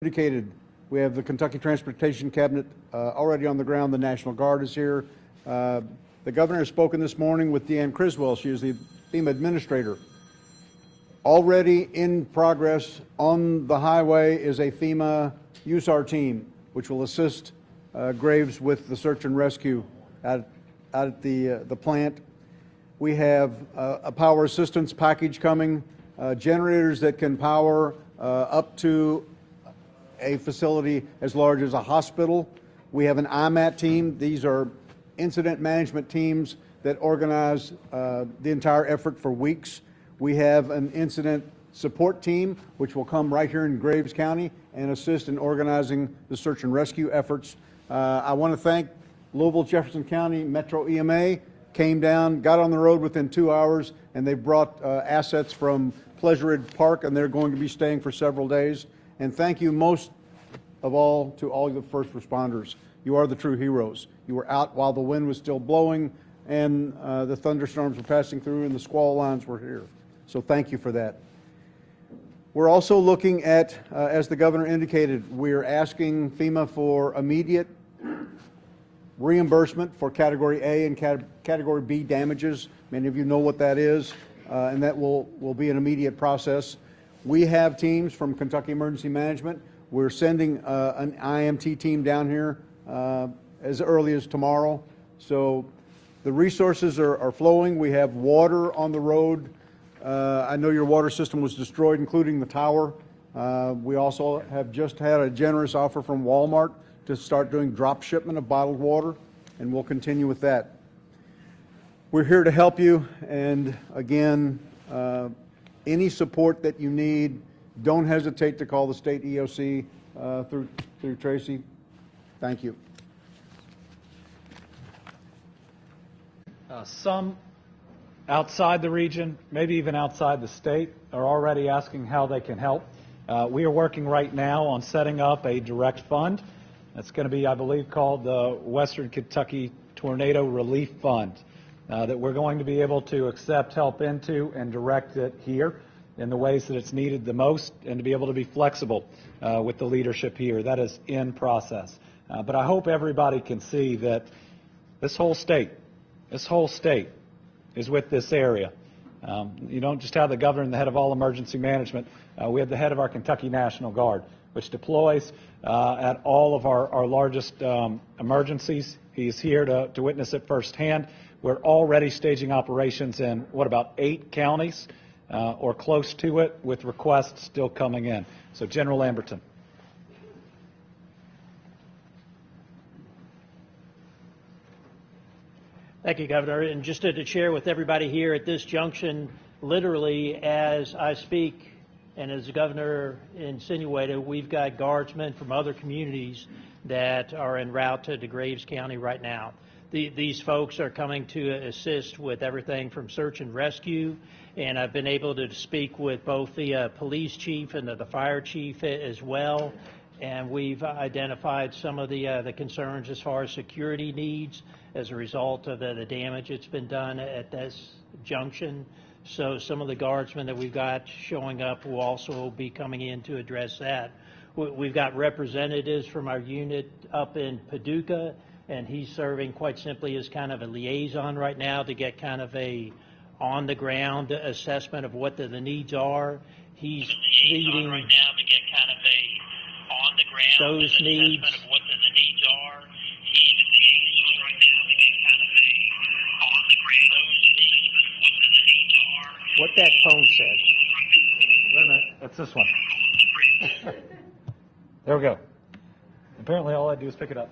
Indicated, we have the Kentucky Transportation Cabinet already on the ground. The National Guard is here. The governor has spoken this morning with Deanne Criswell. She is the FEMA administrator. Already in progress on the highway is a FEMA USAR team, which will assist Graves with the search and rescue out at the plant. We have a power assistance package coming, generators that can power up to a facility as large as a hospital. We have an IMAT team. These are incident management teams that organize the entire effort for weeks. We have an incident support team, which will come right here in Graves County and assist in organizing the search and rescue efforts. I want to thank Louisville Jefferson County Metro EMA, came down, got on the road within 2 hours, and they brought assets from Pleasure Ridge Park, and they're going to be staying for several days. And thank you most of all to all the first responders. You are the true heroes. You were out while the wind was still blowing and the thunderstorms were passing through and the squall lines were here. So thank you for that. We're also looking at, as the governor indicated, we're asking FEMA for immediate reimbursement for Category A and Category B damages. Many of you know what that is, and that will be an immediate process. We have teams from Kentucky Emergency Management. We're sending an IMT team down here as early as tomorrow. So the resources are flowing. We have water on the road. I know your water system was destroyed, including the tower. We also have just had a generous offer from Walmart to start doing drop shipment of bottled water, and we'll continue with that. We're here to help you, and again, any support that you need, don't hesitate to call the state EOC through Tracy. Thank you. Some outside the region, maybe even outside the state, are already asking how they can help. We are working right now on setting up a direct fund. That's going to be, I believe, called the Western Kentucky Tornado Relief Fund, that we're going to be able to accept help into and direct it here in the ways that it's needed the most, and to be able to be flexible with the leadership here. That is in process. But I hope everybody can see that this whole state is with this area. You don't just have the governor and the head of all emergency management. We have the head of our Kentucky National Guard, which deploys at all of our largest emergencies. He's here to witness it firsthand. We're already staging operations in, what, about 8 counties or close to it, with requests still coming in. So General Lamberton. Thank you, Governor. And just to share with everybody here at this junction, literally as I speak, and as the Governor insinuated, we've got guardsmen from other communities that are en route to Graves County right now. These folks are coming to assist with everything from search and rescue, and I've been able to speak with both the police chief and the fire chief as well, and we've identified some of the concerns as far as security needs as a result of the damage that's been done at this junction. So some of the guardsmen that we've got showing up will also be coming in to address that. We've got representatives from our unit up in Paducah, and he's serving quite simply as kind of a liaison right now to get kind of a on-the-ground assessment of what the needs are. He's feeding right now to get kind of a on-the-ground those needs. Of what the needs are. He's right now to get kind of a on-the-ground those needs of what the needs are. What that phone says. Wait a minute, that's this one. There we go. Apparently all I do is pick it up.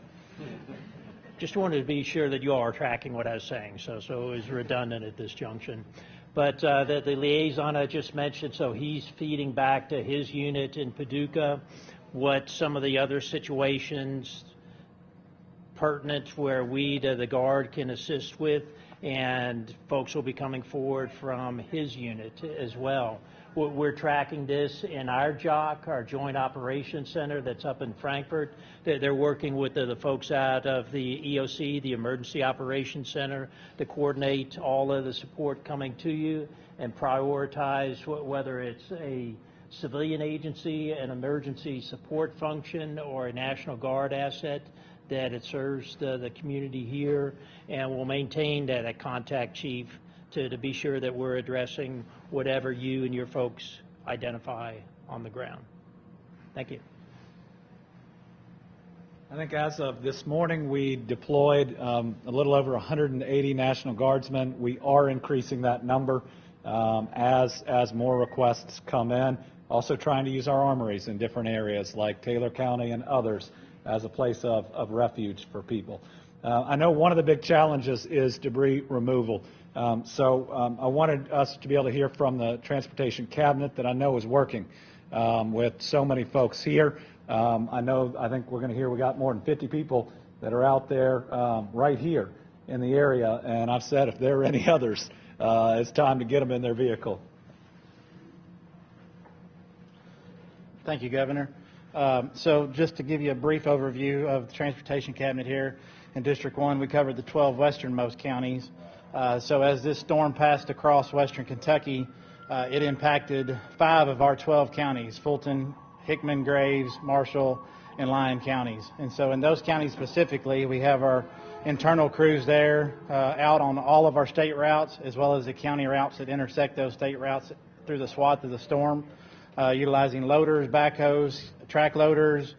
Just wanted to be sure that you all are tracking what I was saying, so it was redundant at this junction. But the liaison I just mentioned, so he's feeding back to his unit in Paducah what some of the other situations pertinent where we, the Guard, can assist with, and folks will be coming forward from his unit as well. We're tracking this in our JOC, our Joint Operations Center that's up in Frankfort. They're working with the folks out of the EOC, the Emergency Operations Center, to coordinate all of the support coming to you and prioritize whether it's a civilian agency, an emergency support function, or a National Guard asset, that it serves the community here, and we'll maintain that a contact chief to be sure that we're addressing whatever you and your folks identify on the ground. Thank you. I think as of this morning, we deployed a little over 180 National Guardsmen. We are increasing that number as more requests come in. Also trying to use our armories in different areas like Taylor County and others as a place of refuge for people. I know one of the big challenges is debris removal. So I wanted us to be able to hear from the Transportation Cabinet that I know is working with so many folks here. I think we're going to hear we got more than 50 people that are out there right here in the area, and I've said if there are any others, it's time to get them in their vehicle. Thank you, Governor. So just to give you a brief overview of the Transportation Cabinet here in District 1, we covered the 12 westernmost counties. So as this storm passed across western Kentucky, it impacted 5 of our 12 counties: Fulton, Hickman, Graves, Marshall, and Lyon counties. And so in those counties specifically, we have our internal crews there out on all of our state routes, as well as the county routes that intersect those state routes through the swath of the storm, utilizing loaders, backhoes, track loaders,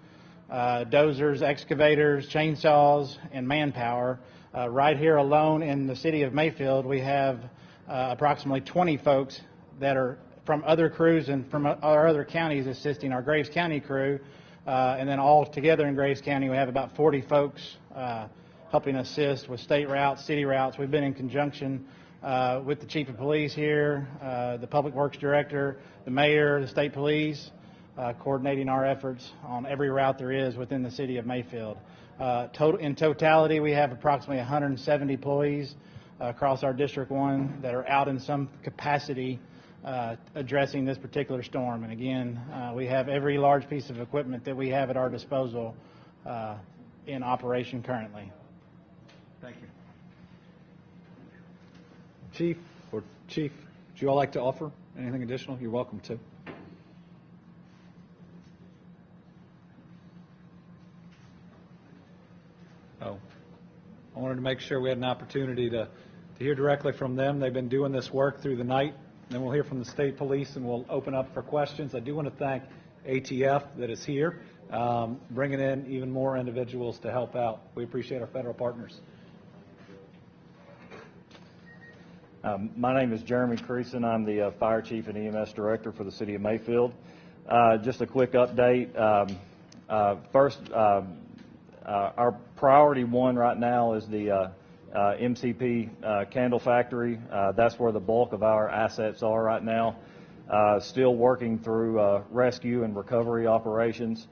dozers, excavators, chainsaws, and manpower. Right here alone in the city of Mayfield, we have approximately 20 folks that are from other crews and from our other counties assisting our Graves County crew. And then all together in Graves County, we have about 40 folks helping assist with state routes, city routes. We've been in conjunction with the Chief of Police here, the Public Works Director, the Mayor, the State Police, coordinating our efforts on every route there is within the city of Mayfield. In totality, we have approximately 170 employees across our District 1 that are out in some capacity addressing this particular storm. And again, we have every large piece of equipment that we have at our disposal in operation currently. Thank you. Chief, would you all like to offer anything additional? You're welcome to. I wanted to make sure we had an opportunity to hear directly from them. They've been doing this work through the night. Then we'll hear from the state police, and we'll open up for questions. I do want to thank ATF that is here, bringing in even more individuals to help out. We appreciate our federal partners. My name is Jeremy Creason. I'm the Fire Chief and EMS Director for the City of Mayfield. Just a quick update. First, our priority one right now is the MCP candle factory. That's where the bulk of our assets are right now. Still working through rescue and recovery operations.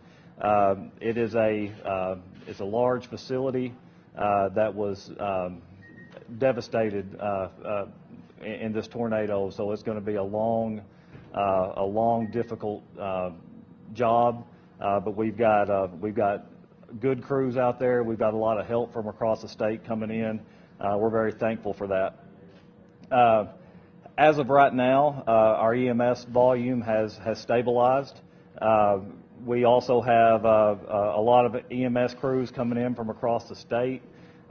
It's a large facility that was devastated in this tornado, so it's going to be a long, difficult job. But we've got good crews out there. We've got a lot of help from across the state coming in. We're very thankful for that. As of right now, our EMS volume has stabilized. We also have a lot of EMS crews coming in from across the state.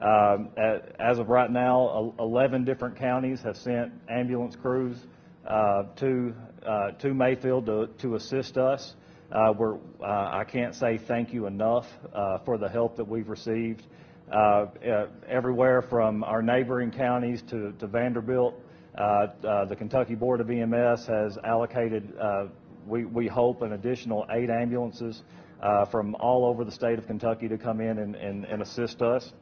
As of right now, 11 different counties have sent ambulance crews to Mayfield to assist us. I can't say thank you enough for the help that we've received. Everywhere from our neighboring counties to Vanderbilt, the Kentucky Board of EMS has allocated, we hope, an additional 8 ambulances from all over the state of Kentucky to come in and assist us.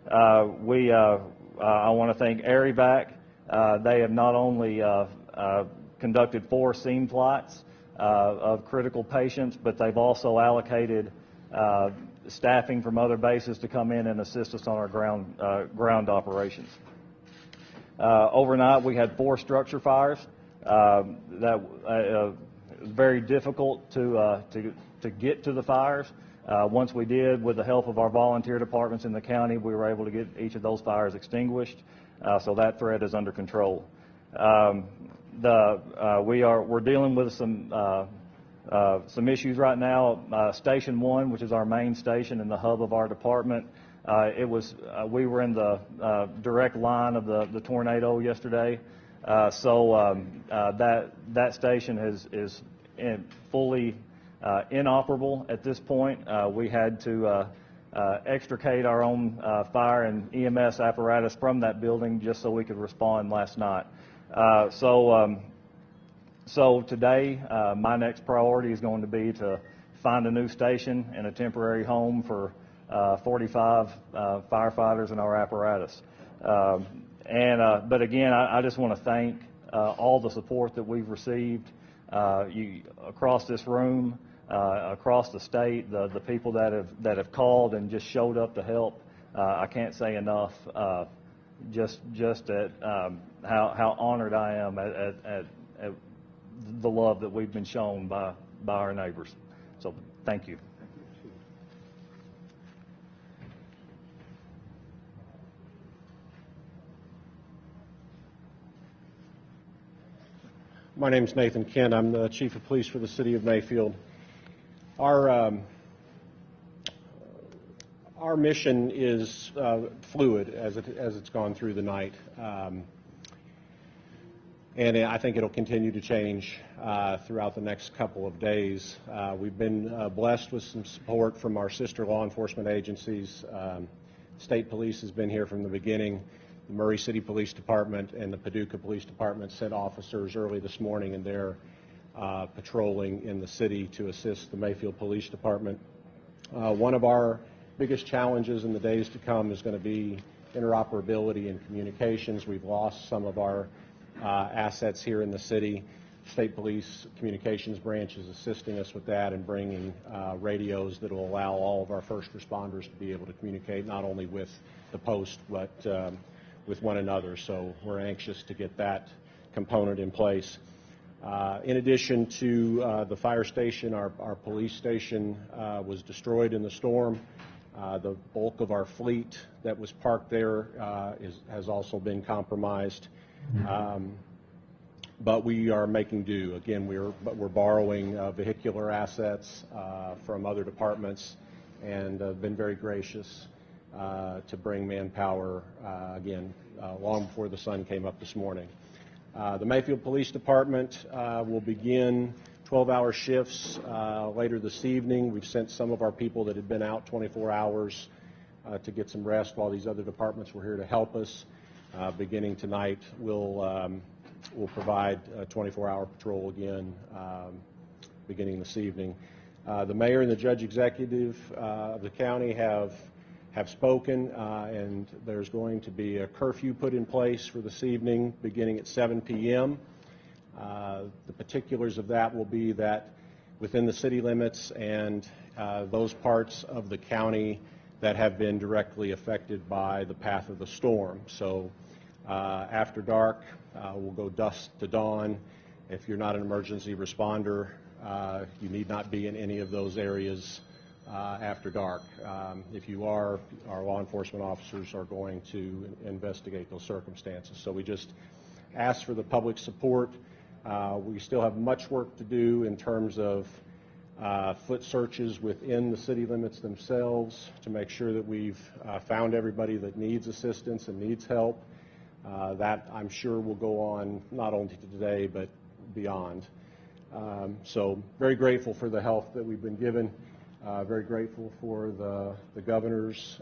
I want to thank ARIVAC. They have not only conducted 4 SEAM flights of critical patients, but they've also allocated staffing from other bases to come in and assist us on our ground operations. Overnight, we had 4 structure fires. That was very difficult to get to the fires. Once we did, with the help of our volunteer departments in the county, we were able to get each of those fires extinguished. So that threat is under control. we're dealing with some issues right now. Station 1, which is our main station and the hub of our department, we were in the direct line of the tornado yesterday, so that station is fully inoperable at this point. We had to extricate our own fire and EMS apparatus from that building just so we could respond last night. So today, my next priority is going to be to find a new station and a temporary home for 45 firefighters and our apparatus. But again, I just want to thank all the support that we've received across this room, across the state, the people that have called and just showed up to help. I can't say enough just at how honored I am at the love that we've been shown by our neighbors. So thank you. My name is Nathan Kent. I'm the Chief of Police for the City of Mayfield. Our mission is fluid as it's gone through the night, and I think it'll continue to change throughout the next couple of days. We've been blessed with some support from our sister law enforcement agencies. State Police has been here from the beginning. The Murray City Police Department and the Paducah Police Department sent officers early this morning, and they're patrolling in the city to assist the Mayfield Police Department. One of our biggest challenges in the days to come is going to be interoperability and communications. We've lost some of our assets here in the city. State Police Communications Branch is assisting us with that and bringing radios that will allow all of our first responders to be able to communicate not only with the post but with one another. So we're anxious to get that component in place. In addition to the fire station, our police station was destroyed in the storm. The bulk of our fleet that was parked there has also been compromised. But we are making do. Again, we're borrowing vehicular assets from other departments and been very gracious to bring manpower again long before the sun came up this morning. The Mayfield Police Department will begin 12-hour shifts later this evening. We've sent some of our people that had been out 24 hours to get some rest while these other departments were here to help us. Beginning tonight, we'll provide a 24-hour patrol again beginning this evening. The mayor and the judge executive of the county have spoken, and there's going to be a curfew put in place for this evening beginning at 7 p.m. The particulars of that will be that within the city limits and those parts of the county that have been directly affected by the path of the storm. So after dark, we'll go dusk to dawn. If you're not an emergency responder, you need not be in any of those areas after dark. If you are, our law enforcement officers are going to investigate those circumstances. So we just ask for the public support. We still have much work to do in terms of foot searches within the city limits themselves to make sure that we've found everybody that needs assistance and needs help. That I'm sure will go on not only today but beyond. So very grateful for the help that we've been given. Very grateful for the governor's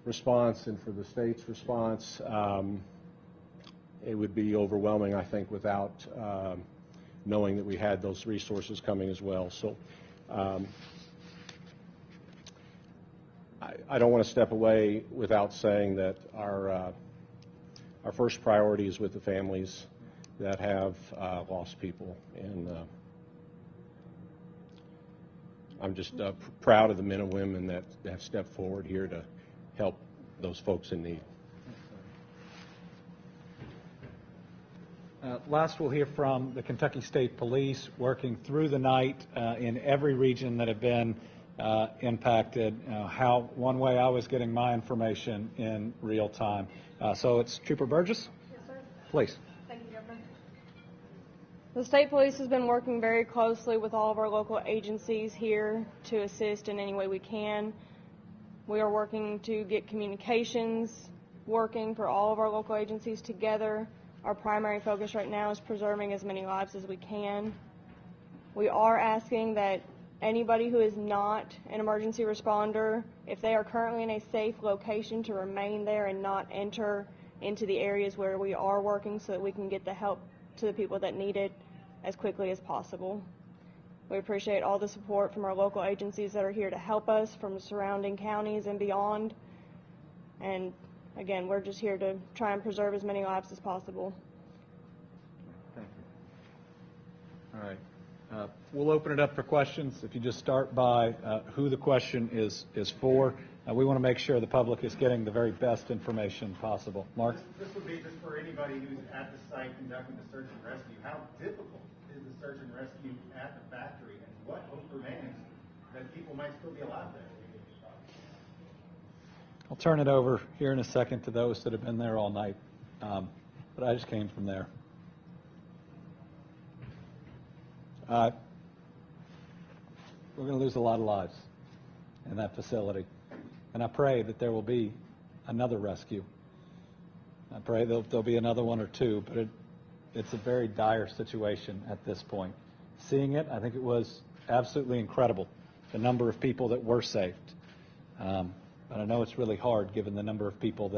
response and for the state's response. It would be overwhelming, I think, without knowing that we had those resources coming as well. So I don't want to step away without saying that our first priority is with the families that have lost people, and I'm just proud of the men and women that have stepped forward here to help those folks in need. Last, we'll hear from the Kentucky State Police, working through the night in every region that have been impacted. One way I was getting my information in real time. So it's Trooper Burgess. Yes, sir. Please. Thank you, Governor. The state police has been working very closely with all of our local agencies here to assist in any way we can. We are working to get communications working for all of our local agencies together. Our primary focus right now is preserving as many lives as we can. We are asking that anybody who is not an emergency responder, if they are currently in a safe location, to remain there and not enter into the areas where we are working so that we can get the help to the people that need it as quickly as possible. We appreciate all the support from our local agencies that are here to help us, from the surrounding counties and beyond. And again, we're just here to try and preserve as many lives as possible. Thank you. All right. We'll open it up for questions. If you just start by who the question is for. We want to make sure the public is getting the very best information possible. Mark? This would be just for anybody who's at the site conducting the search and rescue. How difficult is the search and rescue at the factory, and what hope remains that people might still be alive there? I'll turn it over here in a second to those that have been there all night, but I just came from there. We're going to lose a lot of lives in that facility, and I pray that there will be another rescue. I pray there'll be another one or two, but it's a very dire situation at this point. Seeing it, I think it was absolutely incredible, the number of people that were saved. But I know it's really hard given the number of people that